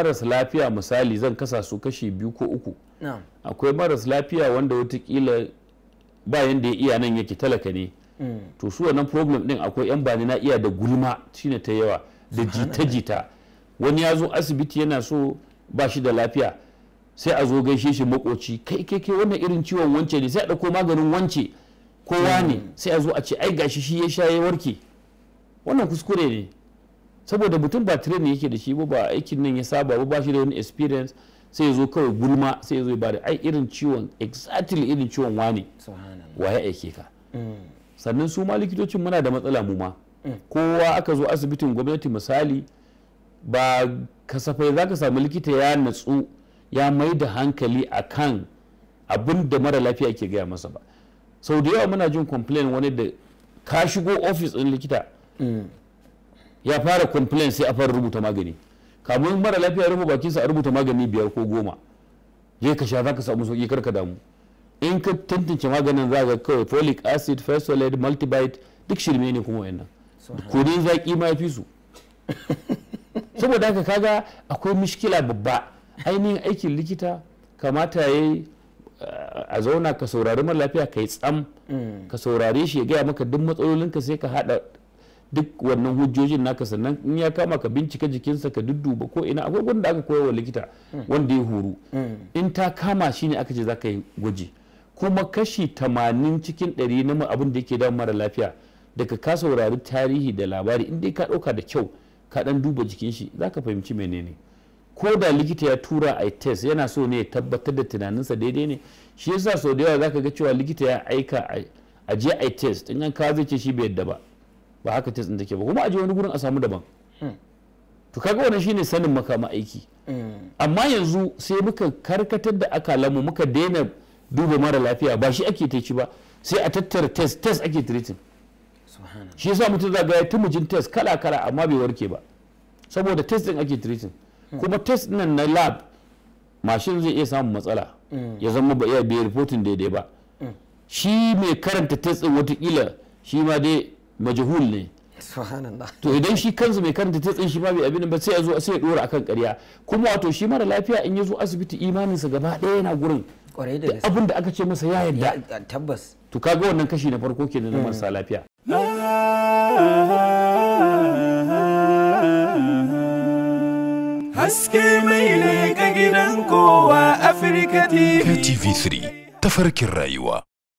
maras lafiya misali zan kasa su kashi 2 ko 3. Akwai maras lafiya wanda watakila bayan da ya iya nan yake talaka ne, to su wannan problem din akwai yan bani na iya da gulma shine ta yawa da jita-jita. Wani ya zo asibiti yana so ba shi da lafiya sai a zo gaishe shi makoci, kai wannan irin ciwon wance ne, sai a dauko maganin wance kowa ne, sai a zo a ce ai gashi shi ya sha ya warke. Wannan kuskure ne, saboda mutum ba training yake da shi ba aikin nan ya saba ba shi da wani experience, sai ya zo kawai gulma, sai ya zo ba da ai irin ciwon exactly irin ciwon wane waye aike ka. Sannan su ma likitocin muna da matsala mu ma, kowa aka zo asibitin gwamnati misali ba kasafai za ka samu likita ya natsu ya mai da hankali akan abin da mara lafiya ke gaya masa ba. Sau da yawa muna jin complain wani da ka shigo ofis ɗin likita ya fara complain sai a fara rubuta magani, kamun mara lafiya rufe bakinsa a rubuta magani 5 ko 10, je ka sha za ka samu sauki karka damu. In ka tantance maganin za ga kawai folic acid, fesolate, multivit duk shirme ne kuma wayannan, kodin zaki ma fi su. Saboda haka kaga akwai mishkila babba. Ainihin aikin likita kamata yayi a zauna ka saurari mara lafiya kai tsam, ka saurare shi ya gaya maka duk matsalolinka, sai ka hada duk wannan hujjojin naka, sannan in ya kama ka bincika jikinsa ka dudduba ko ina. Akwai wanda aka koya wa likita wanda ya horo, in ta kama shi ne aka ce za ka yi gwaji. Kuma kashi 80 cikin 100 na abin da yake damun mara lafiya daga ka saurari tarihi da labari, in dai ka dauka da kyau ka dan duba jikin shi za ka fahimci menene. Ko da likita ya tura a test yana so ne ya tabbatar da tunaninsa daidai ne, shi yasa sau da yawa za ka ga cewa likita ya aika a je a test, in an kawo zai ce shi bai yadda ba haka test din take ba, kuma a je wani gurin a samu daban. To kaga wannan shine sanin makama aiki. Amma yanzu sai muka karkatar da akalanmu muka daina duba mara lafiya, ba shi ake teci ba, sai a tattara test ake treating. Shi yasa mutum za ga ya tumujin test kala amma bai warke ba, saboda test din ake treating. Kuma test nan na lab mashin zai iya samun matsala, ya zama ba iya bai reporting daidai ba. Shi mai karanta test din watakila shi ma dai majhul ne. To idan shi kansa mai karanta test din shi ma bai abin ba, sai ya zo sai ya dora akan ƙarya. Kuma wato shi mara lafiya in ya zo asibiti imaninsa gaba ɗaya yana gurin, abin da aka ce masa ya yarda tabbas. To kaga wannan kashi na farko kenan na marasa lafiya. Haske mai leƙa gidan kowa Afirka TV. TV3 tafarkin rayuwa.